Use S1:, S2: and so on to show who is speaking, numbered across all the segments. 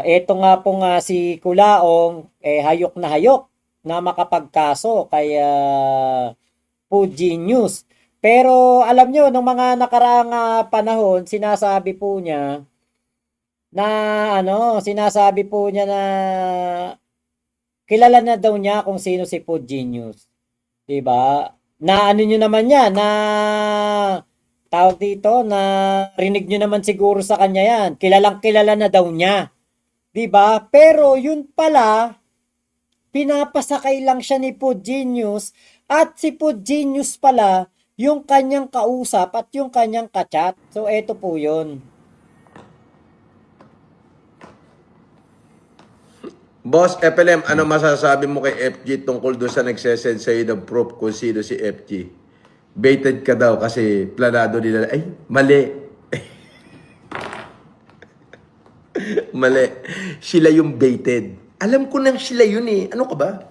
S1: Eto nga po nga si Kulaong, hayok na makapagkaso kay Fuji News. Pero alam nyo, nung mga nakaraang panahon, sinasabi po niya na kilala na daw niya kung sino si Fuji News. 'Di ba? Na ano nyo naman yan, na tawag dito, na rinig nyo naman siguro sa kanya yan. Kilalang kilala na daw niya. 'Di ba? Pero yun pala, pinapasakay lang siya ni Food Genius at si Food Genius pala yung kanyang kausap at yung kanyang kachat. So eto po yun.
S2: Boss FLM, ano masasabi mo kay FG tungkol doon sa nagsesend sa'yo ng proof kung sino si FG? Baited ka daw kasi planado nila. Ay, mali. Mali. Sila yung baited. Alam ko nang sila yun eh. Ano ka ba?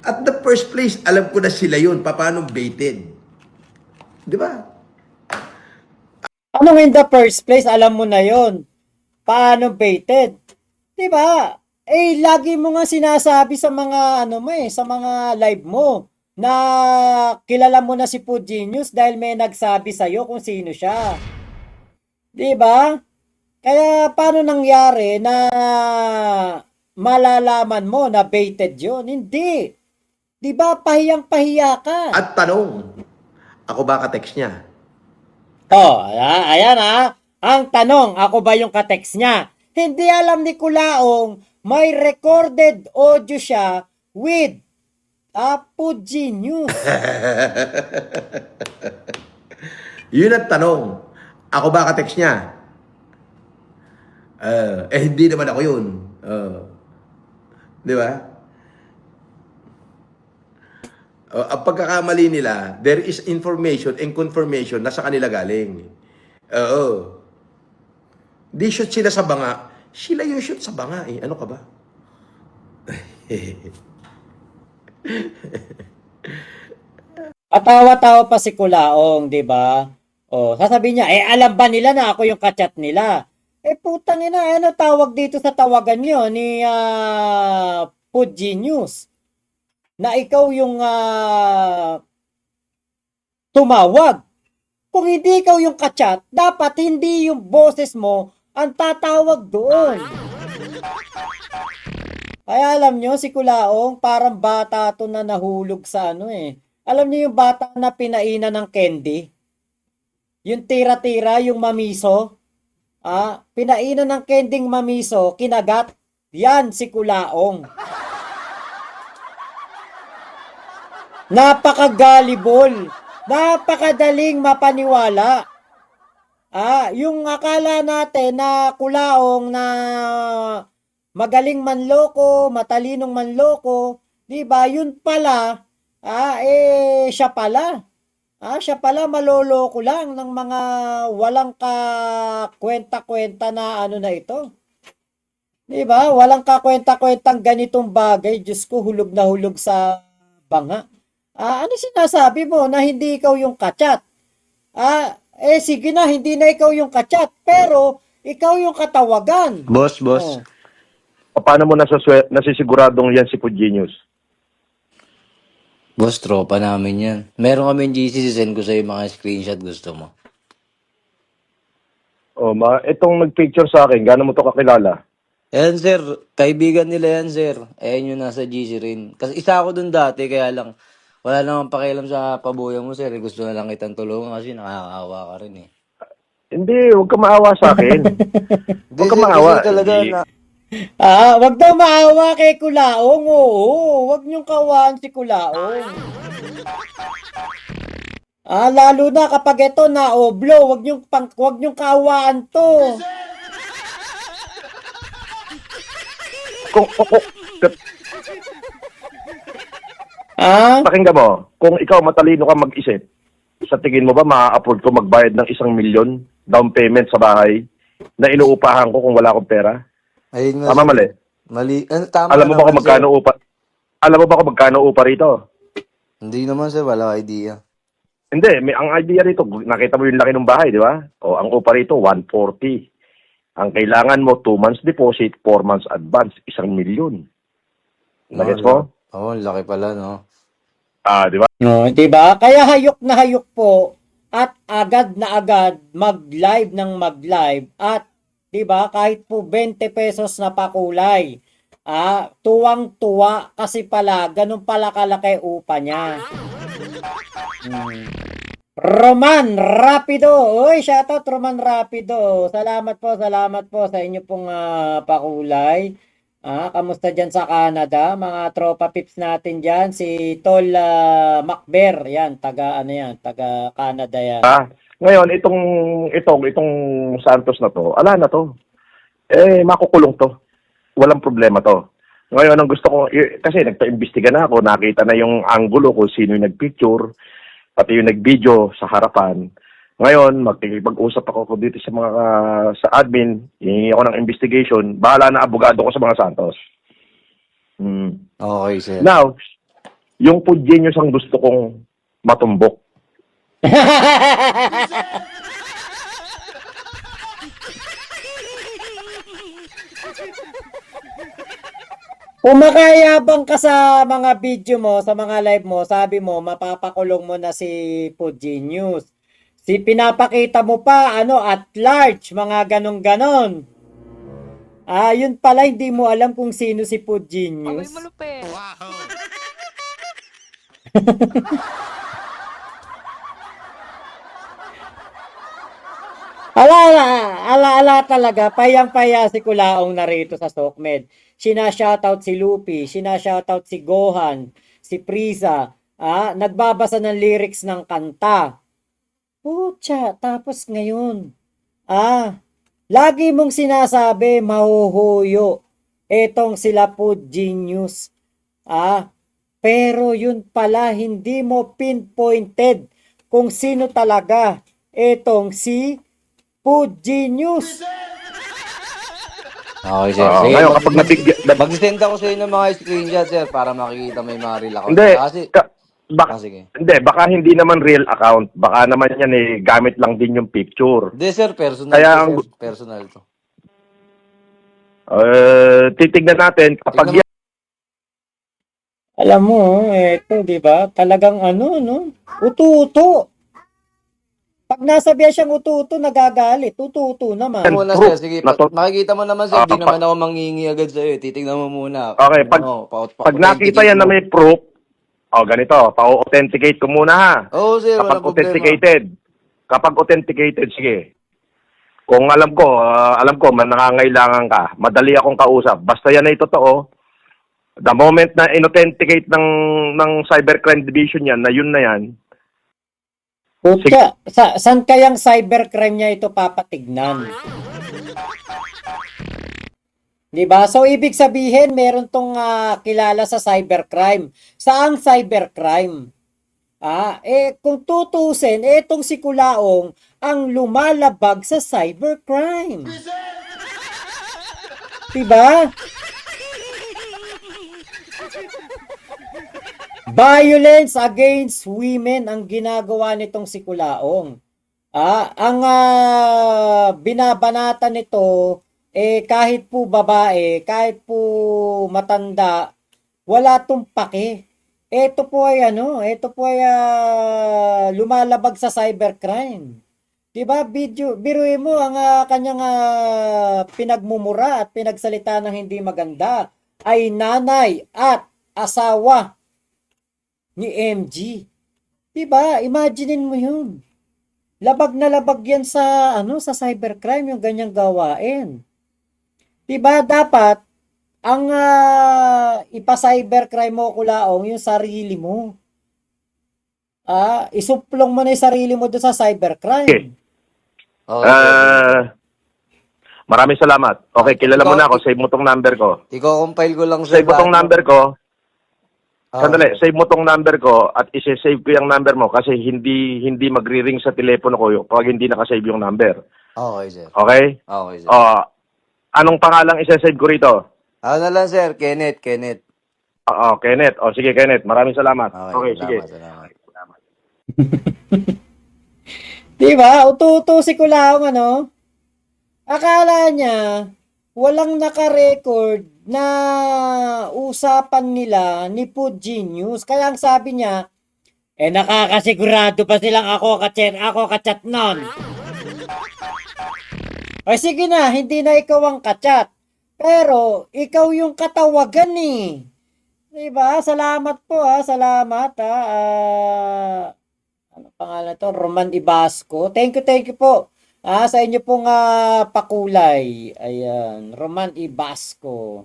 S2: At the first place, alam ko na sila yun. Paano baited? Di ba?
S1: Anong in the first place, alam mo na yon? Paano baited? 'Di ba? Lagi mo nga sinasabi sa mga sa mga live mo na kilala mo na si Food Genius dahil may nagsabi sa iyo kung sino siya. 'Di ba? Kaya paano nangyari na malalaman mo na baited 'yon? Hindi. 'Di ba pahiyang-pahiya ka?
S2: At tanong, ako ba ka-text niya?
S1: Ayan Ang tanong, ako ba yung katext niya? Hindi alam ni Kulaong, may recorded audio siya with Fuji News.
S2: Yun ang tanong. Ako ba ka-text niya? Hindi naman ako yun. Di ba? Ang pagkakamali nila, there is information and confirmation na sa kanila galing. Oo. Di shoot sila sa banga. Sila yung shoot sa banga eh. Ano ka ba?
S1: Atawa-tawa pa si Kulaong, di ba? Sasabihin niya, alam ba nila na ako yung kachat nila? Putang ina, ano tawag dito sa tawagan niyo ni Fuji News? Na ikaw yung tumawag. Kung hindi ikaw yung kachat, dapat hindi yung boses mo ang tatawag doon. Kaya alam nyo, si Kulaong, parang bata to na nahulog sa Alam niyo yung bata na pinaina ng candy? Yung tira-tira, yung mamiso? Pinaina ng kending mamiso, kinagat? Yan si Kulaong. Napaka-gullible. Napakadaling mapaniwala. Yung akala natin na Kulaong na magaling manloko, matalinong manloko, 'di ba? Yun pala, siya pala. Siya pala maloloko lang ng mga walang kakwenta-kwenta na na ito. 'Di ba? Walang kakwenta-kwentang ganitong bagay. Diyos ko, hulog na hulog sa banga. Ano sinasabi mo na hindi ikaw yung kachat? Sige na, hindi na ikaw yung kachat, pero ikaw yung katawagan.
S3: Boss.
S4: Paano mo nasisiguradong yan si Food Genius?
S3: Boss, tropa namin yan. Meron kami GC, send ko sa'yo mga screenshot, gusto mo.
S4: Itong nag-picture sa akin, gaano mo to kakilala?
S3: Ayan, sir. Kaibigan nila yan, sir. Ayan yung nasa GC rin. Kasi isa ako dun dati, kaya lang, wala namang pakialam sa pabuya mo, sir. Gusto na lang kitang tulungan kasi nakakaawa ka rin eh.
S4: Hindi, huwag ka maawa sa akin. Huwag ka
S3: Sir,
S4: maawa.
S3: kasi talaga na,
S1: Wag daw maawa kay Kulaong. Oo, wag niyong kawaan si Kulaong. Lalo na kapag ito na oblo, wag niyong kaawaan to.
S4: Pakinggan mo, kung ikaw matalino ka mag-isip, sa tingin mo ba ma-afford ko magbayad ng 1,000,000 down payment sa bahay na inuupahan ko kung wala akong pera?
S3: ayun nga,
S4: Tama,
S3: sir.
S4: mali?
S3: Mali. Tama
S4: Alam mo ba
S3: naman,
S4: kung magkano
S3: sir.
S4: upa? Alam mo ba kung magkano upa rito?
S3: Hindi naman, sir. Wala idea.
S4: Hindi, ang idea rito, nakita mo yung laki ng bahay, di ba? Ang upa rito, 140. Ang kailangan mo, 2 months deposit, 4 months advance, 1,000,000. Nagets mo?
S3: Oo, laki pala, no?
S4: Di ba?
S1: No, 'di ba? Kaya hayok na hayok po at agad na agad mag-live ng mag-live at 'di ba kahit po 20 pesos na pakulay. Tuwang-tuwa kasi pala ganun pala kalaki upa niya. Hmm. Roman Rapido. Uy, shoutout Roman Rapido. Salamat po sa inyo pong pakulay. Kamusta dyan sa Canada? Mga tropa pips natin dyan. Si Tol Macber. Yan, taga Canada yan.
S4: Ngayon, itong Santos na to, ala na to. Makukulong to. Walang problema to. Ngayon, ang gusto ko, kasi nagpa-imbestiga na ako, nakita na yung angulo kung sino yung nagpicture, pati yung nag-video sa harapan. Ngayon, magkikipag-usap ako dito sa mga sa admin, hihingi ako ng investigation, bahala na abogado ko sa mga Santos.
S3: Okay, sir.
S4: Now, yung food genius ang gusto kong matumbok.
S1: Pumakayabang ka sa mga video mo, sa mga live mo, sabi mo, mapapakulong mo na si Food Genius. Si pinapakita mo pa, at large, mga ganon-ganon. Yun pala, hindi mo alam kung sino si Food Genius.
S5: Amoy malupit.
S1: Ala talaga, payang-paya si Kulaong narito sa Sokmed. Sina-shoutout si Lupi, sina-shoutout si Gohan, si Priza, nagbabasa ng lyrics ng kanta. Pucha, tapos ngayon, lagi mong sinasabi, mahuhuyo, etong sila Food Genius. Pero yun pala, hindi mo pinpointed kung sino talaga etong si Food Genius.
S3: Okay, sir. Sige,
S4: Ngayon, kapag
S3: mag-send ako sa inyo ng mga screenshot, sir, para makikita may mga real account.
S4: Hindi,
S3: Kasi, sige.
S4: baka hindi naman real account. Baka naman yan gamit lang din yung picture.
S3: Hindi, sir, personal
S4: Kaya
S3: to, sir. Personal to.
S4: Titignan natin kapag
S3: Tignan
S1: Alam mo, eto, di ba? Talagang ututo. Pag nasabihan siyang ututo, nagagalit. Ututo naman.
S3: muna,
S4: proof
S3: sir. Sige,
S4: na to.
S3: makikita mo naman, sir. Di naman ako manghingi agad sa'yo. Titignan mo muna.
S4: Okay, pag nakita yan na may proof, ganito, pa-authenticate ko muna ha.
S3: Oo, sir. Walang problema.
S4: Kapag authenticated, sige. Kung alam ko, nangangailangan ka, madali akong kausap. Basta yan ay totoo. The moment na in-authenticate ng Cybercrime Division yan, na yun na yan,
S1: Pucha, saan kayang cybercrime niya ito papatignan? Diba? So, ibig sabihin, meron tong kilala sa cybercrime. Saang cybercrime? Kung tutusin, etong si Kulaong ang lumalabag sa cybercrime. Diba? Violence against women ang ginagawa nitong si Kulaong. Ang binabanata nito, kahit po babae, kahit po matanda, wala tong pake. Ito po ay lumalabag sa cybercrime. 'Di ba? Biruin mo ang kanyang pinagmumura at pinagsalita ng hindi maganda ay nanay at asawa ni MG. 'Di ba? Imaginein mo 'yun. Labag na labag 'yan sa sa cybercrime yung ganyang gawain. 'Di ba dapat ang ipa-cybercrime mo Kulaong yung sarili mo. Isuplong mo na yung sarili mo doon sa cybercrime.
S3: Okay.
S4: Maraming salamat. Okay, kilala mo na ako. Save mo tong number ko.
S3: Iko-compile ko lang, sir.
S4: Save mo tong number ko.
S3: Ah,
S4: Sandali, save mo tong number ko at isi-save ko yung number mo kasi hindi magri-ring sa telepono ko pag hindi nakasave yung number.
S3: Okay, sir.
S4: Okay?
S3: Okay, sir.
S4: Anong pangalang isi-save ko rito?
S3: Ano na lang, sir? Kenneth.
S4: Kenneth. Sige, Kenneth. Maraming salamat. Okay, sige.
S3: Salamat.
S1: Di ba? Uto si Kulaong Akala niya, walang naka-record na usapan nila ni Food Genius. Kaya ang sabi niya, nakakasigurado pa silang ako kachat nun. O sige na, hindi na ikaw ang kachat. Pero, ikaw yung katawagan eh. Diba? Salamat po salamat ano pangalan to? Roman Ibasco. Thank you po. Sa inyo pong pakulay. Ayan, Roman Ibasco.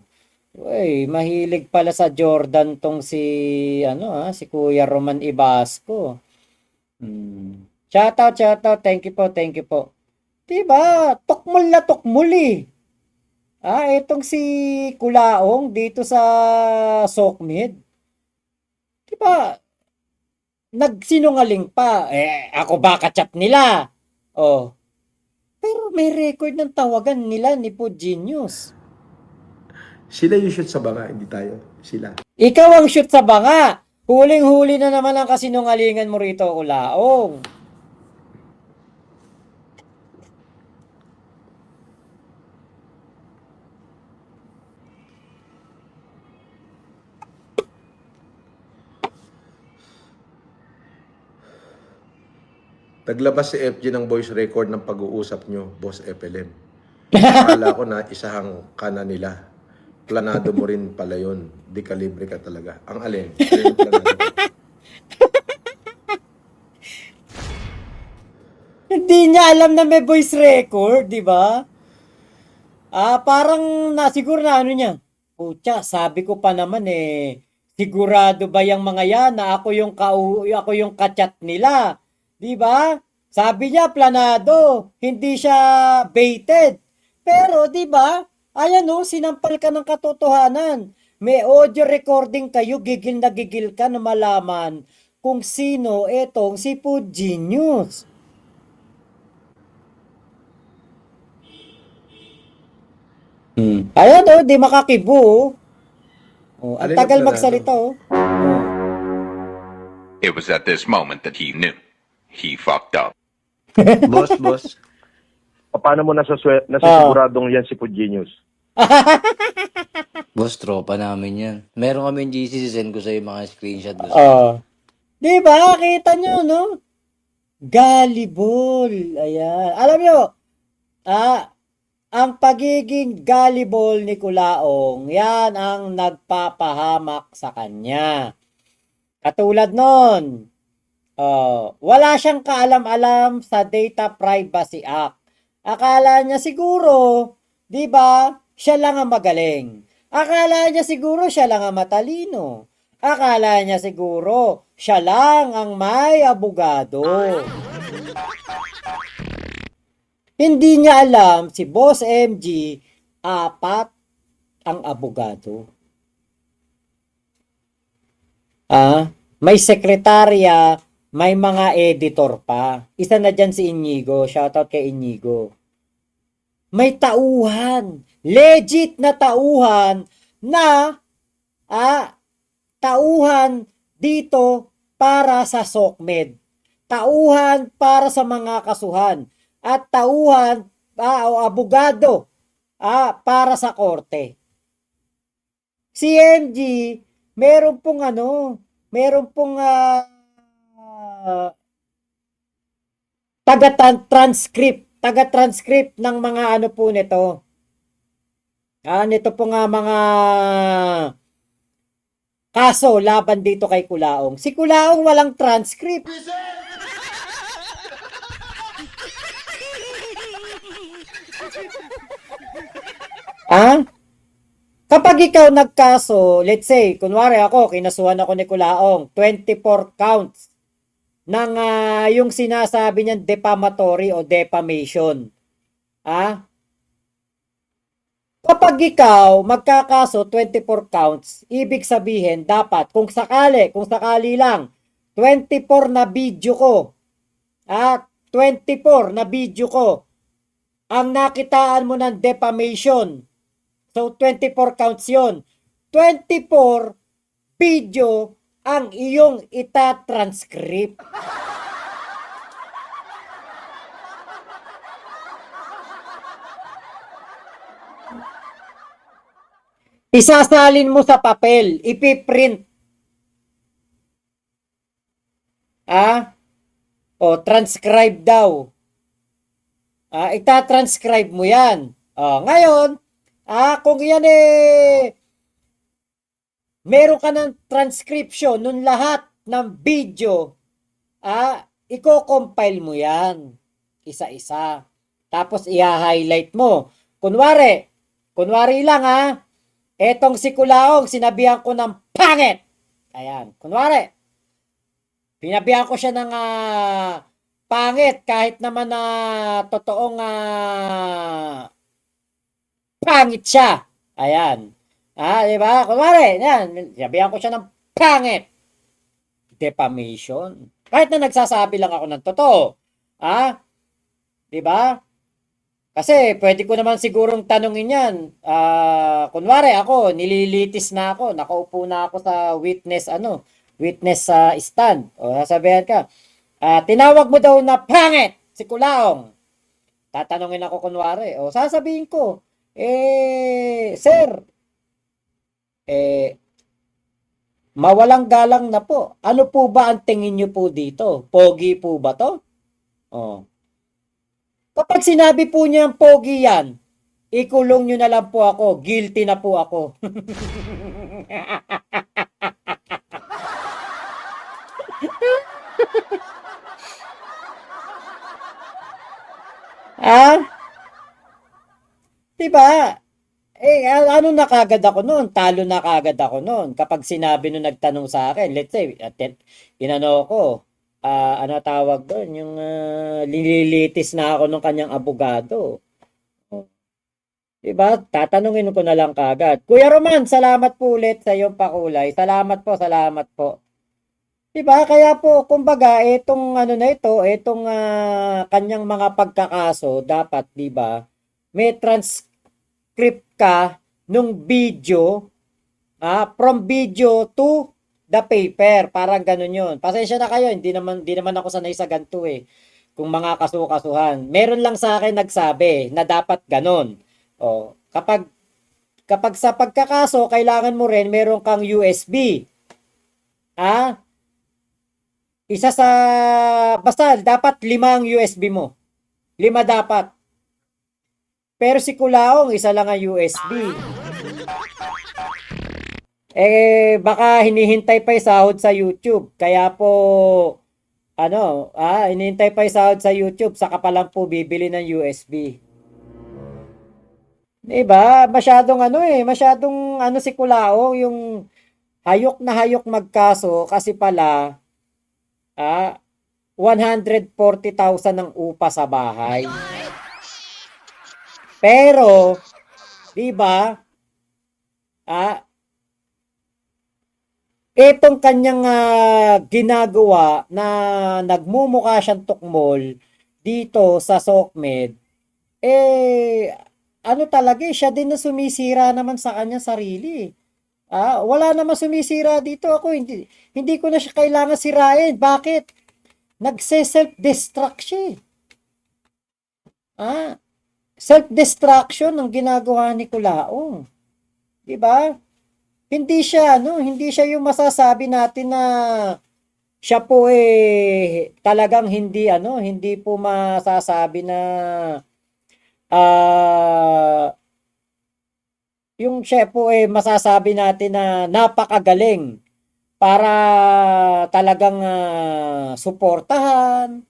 S1: Uy, mahilig pala sa Jordan tong si si Kuya Roman Ibasco. Shoutout. Thank you po. Diba? Tukmol na tukmol eh. Itong si Kulaong dito sa Sokmed. Diba? Nagsinungaling pa. Ako ba kachat nila? Oh. Pero may record ng tawagan nila ni Food Genius.
S2: Sila yung shoot sa banga, hindi tayo. Sila.
S1: Ikaw ang shoot sa banga. Huling-huli na naman ang kasinungalingan mo rito, Kulaong.
S2: Naglabas si FG ng voice record ng pag-uusap nyo, Boss FLM. Akala ko na isahang ka na nila. Planado mo rin pala yun. Di kalibre ka talaga. Ang alin? Alin yung planado mo?
S1: Hindi niya alam na may voice record, di ba? Parang siguro na ano niya. Pucha, sabi ko pa naman sigurado ba yung mga yan na ako yung kachat nila? 'Di ba? Sabi niya planado, hindi siya baited. Pero 'di ba? Ayan sinampal ka ng katotohanan. May audio recording kayo, gigil na gigil ka na malaman kung sino etong si Food Genius. Ayan di makakibo. Ang
S2: Alin ang
S1: tagal
S2: planado?
S1: magsalita
S5: It was at this moment that he knew. He fucked up.
S3: Boss.
S4: Paano mo nasasiguradong yan si Food Genius?
S3: Boss, tropa namin yan. Meron kami GC, send ko sa'yo mga screenshot. Boss.
S1: Di ba? Kita nyo, no? Gullible. Ayan. Alam nyo, ang pagiging gullible ni Kulaong, yan ang nagpapahamak sa kanya. Katulad nun, wala siyang kaalam-alam sa Data Privacy Act. Akala niya siguro, di ba, siya lang ang magaling. Akala niya siguro siya lang ang matalino. Akala niya siguro siya lang ang may abogado. Hindi niya alam si Boss MG, 4 ang abogado. May sekretarya, may mga editor pa. Isa na dyan si Inigo. Shoutout kay Inigo. May tauhan. Legit na tauhan na tauhan dito para sa SOCMED. Tauhan para sa mga kasuhan. At tauhan o abogado para sa korte. Si MG, meron pong taga-transcript ng mga po nito. Nito po mga kaso laban dito kay Kulaong. Si Kulaong walang transcript. Kapag ikaw nagkaso, let's say, kunwari ako, kinasuhan ako ni Kulaong, 24 counts ng yung sinasabi niyang defamatory o defamation. Kapag ikaw magkakaso 24 counts, ibig sabihin dapat kung sakali lang 24 na video ko, 24 na video ko ang nakitaan mo ng defamation. So 24 counts 'yon. 24 video ang iyong itatranscript. Isasalin mo sa papel, ipiprint. O transcribe daw. Itatranscribe mo yan. Ngayon, kung yan meron ka ng transcription nun lahat ng video, i-compile mo yan. Isa-isa. Tapos i-highlight mo. Kunwari lang etong si Kulaong, sinabihan ko ng pangit. Ayan, kunwari. Pinabihan ko siya ng pangit kahit naman na totoong pangit siya. Ayan. Di ba? Kunwari, yan, sinabihan ko siya ng pangit. Defamation. Kahit na nagsasabi lang ako ng totoo. Di ba? Kasi pwede ko naman sigurong tanungin yan. Kunwari ako, nililitis na ako, nakaupo na ako sa witness stand. O sasabihan ka, tinawag mo daw na pangit si Kulaong. Tatanungin ako kunwari. O sasabihin ko, sir, mawalang galang na po. Ano po ba ang tingin niyo po dito? Pogi po ba to? Kapag sinabi po niya pogi yan, ikulong nyo na lang po ako. Guilty na po ako. Diba? Ano na kagad ako noon? Talo na kagad ako noon. Kapag sinabi nung nagtanong sa akin, let's say, inano ko, ano tawag doon? Yung lililitis na ako ng kanyang abogado. Diba? Tatanungin ko na lang kagad. Kuya Roman, salamat po ulit sa iyong pakulay. Salamat po. Diba? Kaya po, kumbaga, itong itong kanyang mga pagkakaso, dapat, diba, may transcript ka nung video, from video to the paper. Parang ganun yun. Pasensya na kayo, hindi naman ako sanay sa ganito kung mga kasu-kasuhan. Meron lang sa akin nagsabi na dapat ganun. Kapag sa pagkakaso, kailangan mo rin meron kang USB. Basta dapat 5 ang USB mo. 5 dapat. Pero si Kulaong, isa lang ang USB. Baka hinihintay pa yung sahod sa YouTube. Kaya po, hinihintay pa yung sahod sa YouTube, saka pa lang po bibili ng USB. Diba? Masyadong si Kulaong, yung hayok na hayok magkaso kasi pala, 140,000 ang upa sa bahay. Pero, diba, itong kanyang ginagawa na nagmumukha siyang tukmol dito sa SOCMED, talaga siya din na sumisira naman sa kanyang sarili. Wala naman sumisira dito. Ako, hindi ko na siya kailangan sirain. Bakit? Nagse-self-destruct siya. Self-destruction ang ginagawa ni Kulaong. Diba? Hindi siya yung masasabi natin na siya po talagang hindi po masasabi na yung siya po masasabi natin na napakagaling para talagang suportahan,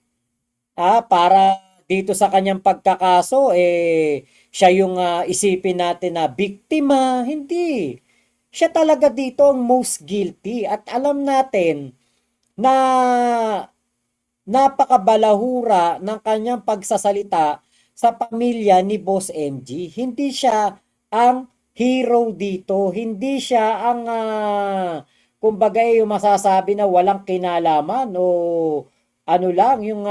S1: para dito sa kanyang pagkakaso, siya yung isipin natin na biktima. Hindi. Siya talaga dito ang most guilty. At alam natin na napakabalahura ng kanyang pagsasalita sa pamilya ni Boss MG. Hindi siya ang hero dito. Hindi siya ang kumbaga yung masasabi na walang kinalaman o yung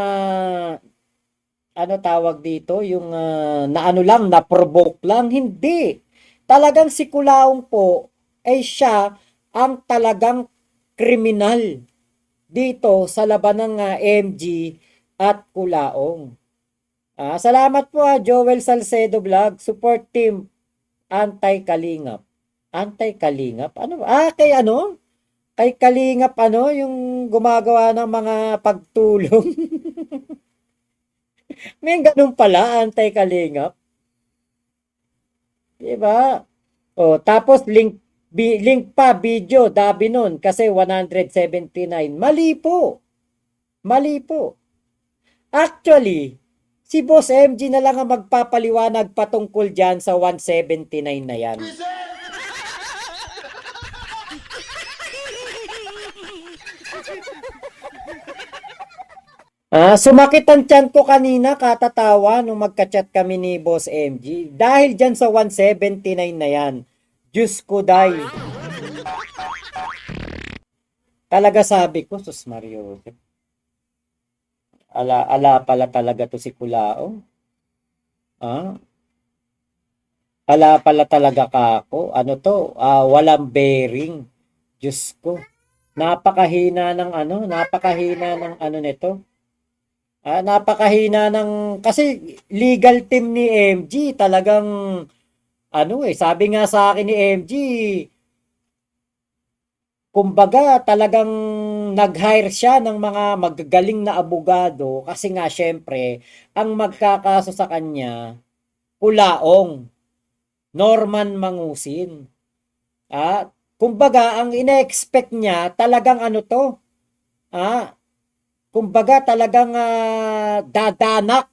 S1: tawag dito, yung na-provoke lang. Hindi. Talagang si Kulaong po ay siya ang talagang kriminal dito sa laban ng MG at Kulaong. Salamat po Joel Salcedo Vlog, support team Anti-Kalingap. Anti-kalingap? Ano? Kay ano? Kay kalingap ano? Yung gumagawa ng mga pagtulong. May ganun pala, anti-kalingap. Diba? Tapos link pa video, dabi nun, kasi 179. Mali po. Mali po. Actually, si Boss MG na lang ang magpapaliwanag patungkol dyan sa 179 na yan. Sumakit ang tiyan ko kanina katatawa nung magka-chat kami ni Boss MG. Dahil dyan sa 179 na yan. Diyos ko, day. Talaga sabi ko, Sus Mario. Ala pala talaga to si Kulao. Ala pala talaga kako. Ano to? Walang bearing. Diyos ko. Napakahina ng ano nito. Napakahina ng kasi legal team ni MG talagang sabi nga sa akin ni MG, kumbaga talagang nag-hire siya ng mga magagaling na abogado kasi nga syempre ang magkakaso sa kanya Kulaong, Norman Mangusin. Kumbaga ang ine-expect niya talagang kumbaga talagang dadanak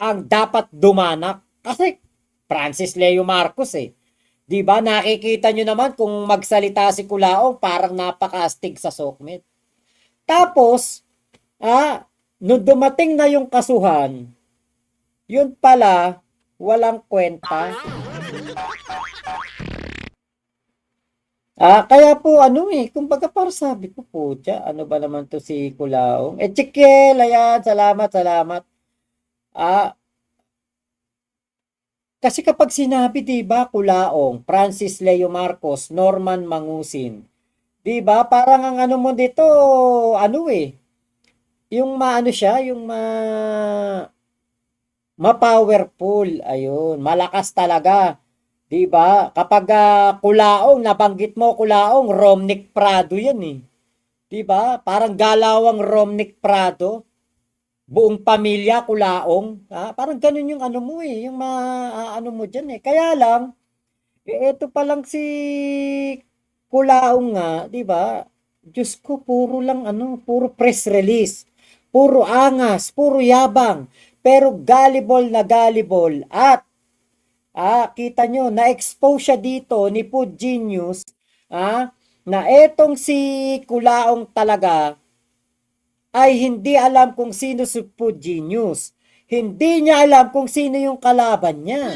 S1: ang dapat dumanak. Kasi Francis Leo Marcos 'Di ba? Nakikita nyo naman kung magsalita si Kulaong, parang napaka-astig sa SOCMED. Tapos, nung dumating na yung kasuhan, yun pala, walang kwenta. Kaya po kumbaga para sabi ko po, ano ba naman to si Kulaong? Chikel, ayan, salamat. Kasi kapag sinabi, 'di ba, Kulaong, Francis Leo Marcos, Norman Mangusin, 'di ba? Parang ang ano mo dito, yung maano siya, yung ma-powerful, ayun, malakas talaga. 'Di ba? Kapag Kulaong, nabanggit mo Kulaong, Romnick Prado 'yan 'Di ba? Parang galawang Romnick Prado. Buong pamilya Kulaong, parang ganun yung ano mo yung ano mo diyan Kaya lang ito pa lang si Kulaong nga, 'di ba? Diyos ko, puro press release, puro angas, puro yabang, pero gullible at kita nyo, na-expose siya dito ni Food Genius, na etong si Kulaong talaga ay hindi alam kung sino si Food Genius. Hindi niya alam kung sino yung kalaban niya.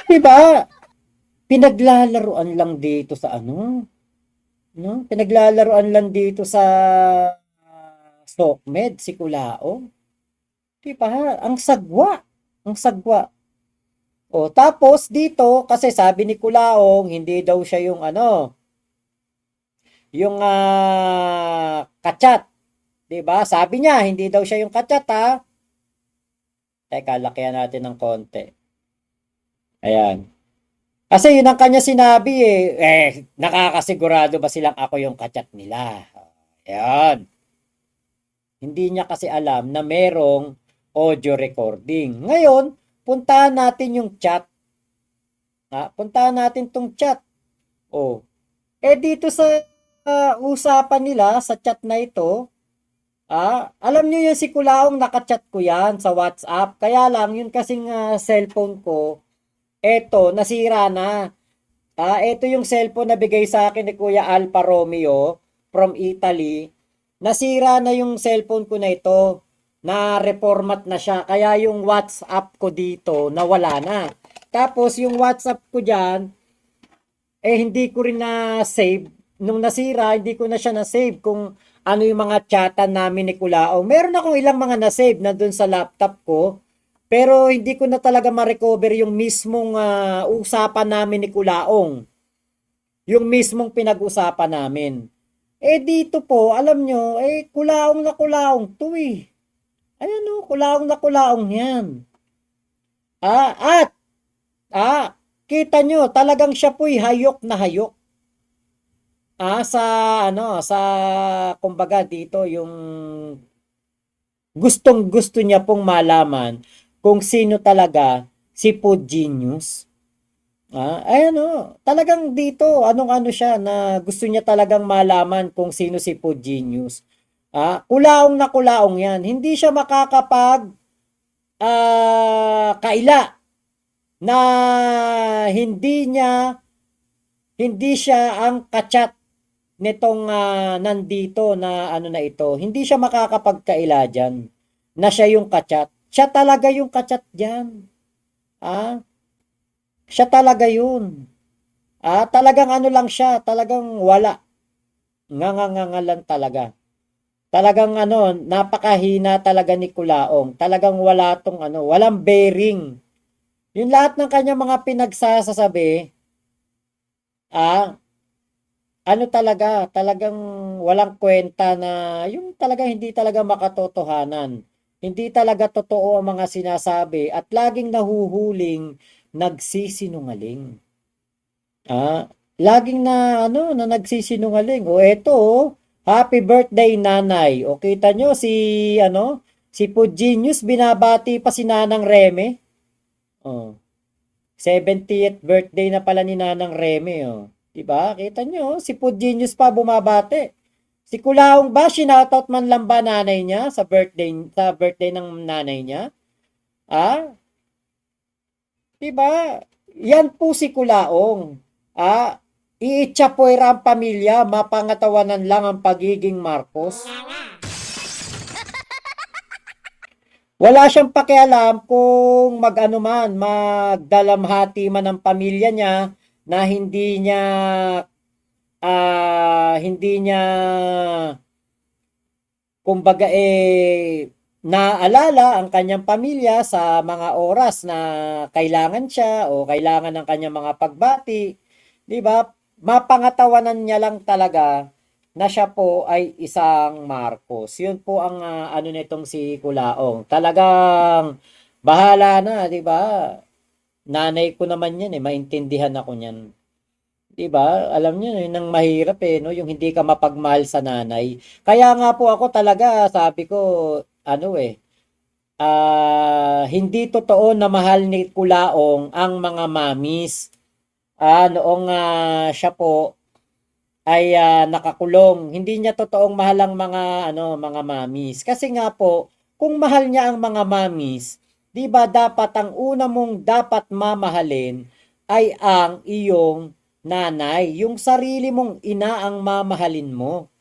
S1: Diba? Pinaglalaruan lang dito sa no? Pinaglalaruan lang dito sa SOCMED si Kulao. Diba? Ang sagwa. Tapos dito, kasi sabi ni Kulaong, hindi daw siya yung yung kachat. 'Di ba? Sabi niya, hindi daw siya yung kachat Teka, lakihan natin ng konti. Ayan. Kasi yun ang kanya sinabi nakakasigurado ba silang ako yung kachat nila? Ayan. Hindi niya kasi alam na merong audio recording. Ngayon, puntahan natin yung chat. Puntahan natin tong chat. Dito sa usapan nila sa chat na ito, alam niyo yung si Kulaong nakachat ko yan sa WhatsApp. Kaya lang, yun kasing cellphone ko, eto, nasira na. Ito yung cellphone na bigay sa akin ni Kuya Alfa Romeo from Italy. Nasira na yung cellphone ko na ito. Na-reformat na siya. Kaya yung WhatsApp ko dito, nawala na. Tapos, yung WhatsApp ko dyan, hindi ko rin na-save. Nung nasira, hindi ko na siya na-save kung ano yung mga chatan namin ni Kulao. Meron akong ilang mga na-save na dun sa laptop ko. Pero hindi ko na talaga ma-recover yung mismong usapan namin ni Kulaong. Yung mismong pinag-usapan namin. Dito po, alam nyo, Kulaong na Kulaong to Ayan o, kulaong na kulaong yan. At, kita nyo, talagang siya po'y hayok na hayok. Sa, sa, kumbaga dito, yung gustong gusto niya pong malaman kung sino talaga si Food Genius. Ayan o, talagang dito, anong-ano siya na gusto niya talagang malaman kung sino si Food Genius. Kulaong na kulaong yan. Hindi siya makakapag kaila na hindi siya ang kachat nitong nandito na ano na ito. Hindi siya makakapagkaila dyan na siya yung kachat. Siya talaga yung kachat dyan. Siya talaga yun. Talagang ano lang siya, talagang wala. Nga lang talaga. Talagang napakahina talaga ni Kulaong. Talagang wala tong walang bearing. Yung lahat ng kanya mga pinagsasasabi, talagang walang kwenta na, yung talaga hindi talaga makatotohanan. Hindi talaga totoo ang mga sinasabi at laging nahuhuling nagsisinungaling. Laging na nagsisinungaling. O eto, happy birthday nanay. O kita nyo si Food Genius binabati pa si Nanang Reme. 70th birthday na pala ni Nanang Reme, oh. 'Di ba? Kita nyo, si Food Genius pa bumabati. Si Kulaong ba shoutout man lang ba nanay niya sa birthday ng nanay niya? 'Di ba? Yan po si Kulaong. Iitsapuera ang pamilya, mapangatawanan lang ang pagiging Marcos. Wala siyang pakialam kung magdalamhati man ang pamilya niya na hindi niya kumbaga naalala ang kanyang pamilya sa mga oras na kailangan siya o kailangan ng kanyang mga pagbati, 'di ba? Mapangatawanan niya lang talaga na siya po ay isang Marcos. Yun po ang nitong si Kulaong. Talagang bahala na, 'di ba? Nanay ko naman 'yan maintindihan ako niyan. 'Di ba? Alam niyo yun ang mahirap no, yung hindi ka mapagmahal sa nanay. Kaya nga po ako talaga sabi ko hindi totoo na mahal ni Kulaong ang mga mamis. Noong siya po ay nakakulong. Hindi niya totoong mahal ang mga mamis. Kasi nga po, kung mahal niya ang mga mamis, 'di ba dapat ang una mong dapat mamahalin ay ang iyong nanay, yung sarili mong ina ang mamahalin mo.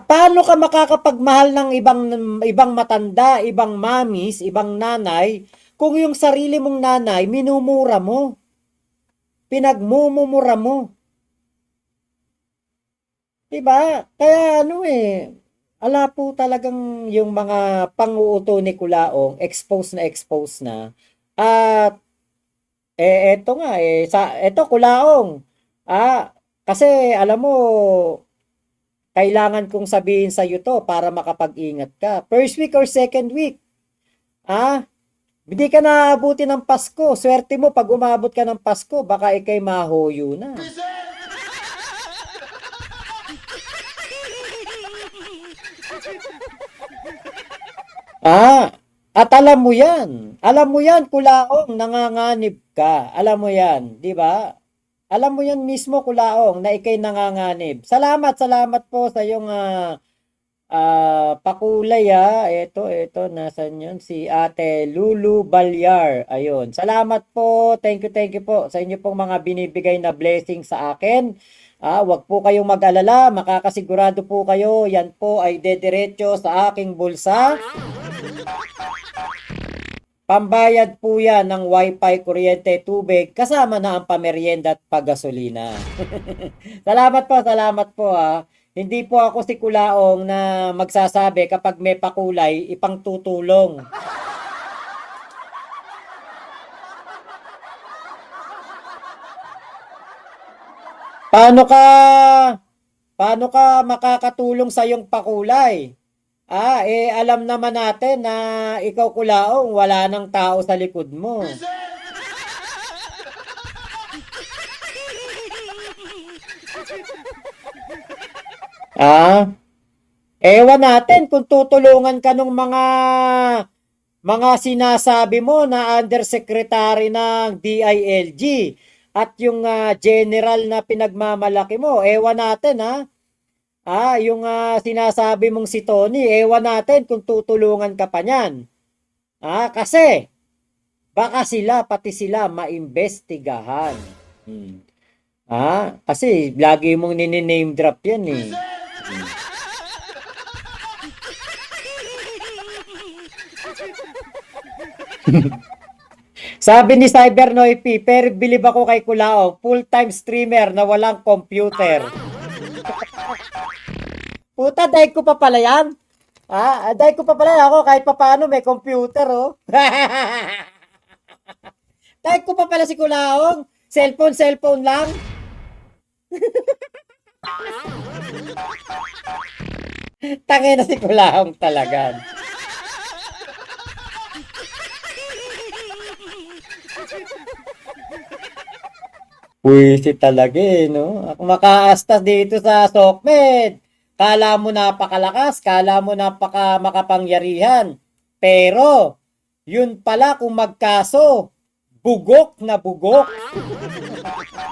S1: Paano ka makakapagmahal ng ibang matanda, ibang mamis, ibang nanay kung yung sarili mong nanay minumura mo, pinagmumura mo? 'Di ba? Kaya ala po talagang yung mga pang-uuto ni Kulaong, expose na. At eto nga eto Kulaong. Kasi alam mo kailangan kong sabihin sa iyo to para makapag-ingat ka. First week or second week. Hindi ka na abuti ng Pasko. Swerte mo pag umabot ka ng Pasko, baka ikay mahuyo na. At alam mo yan, Kulaong, nanganganib ka. Alam mo yan, di ba? Alam mo yan mismo, Kulaong, na ikay nanganganib. Salamat po sa iyong pakulay Ito, nasan yun? Si Ate Lulu Balyar. Ayun. Salamat po. Thank you po sa inyo pong mga binibigay na blessing sa akin. Wag po kayong mag-alala. Makakasigurado po kayo. Yan po ay dediretso sa aking bulsa. Pambayad po yan ng wifi, kuryente, tubig, kasama na ang pamerienda at paggasolina. Salamat po Hindi po ako si Kulaong na magsasabi kapag may pakulay, ipang tutulong. Paano ka makakatulong sa iyong pakulay? Alam naman natin na ikaw Kulaong, wala nang tao sa likod mo. Ewan natin kung tutulungan ka ng mga sinasabi mo na undersecretary ng DILG at yung general na pinagmamalaki mo. Ewan natin yung sinasabi mong si Tony, ewan natin kung tutulungan ka pa niyan. Kasi baka pati sila maimbestigahan. Kasi lagi mong nini-name drop yan eh. Sabi ni Cybernoypi, pero bilib ako kay Kulaong, full-time streamer na walang computer. Puta, dahil ko pa pala yan. Dahil ko pa pala ako kahit papaano may computer, oh. Dahil ko pa pala si Kulaong, cellphone lang. Tangin na si Kulaong talaga. Puwisit talaga no? Ako makaastas dito sa Sokmed. Kala mo napakalakas, kala mo makapangyarihan. Pero, yun pala kung magkaso, bugok na bugok.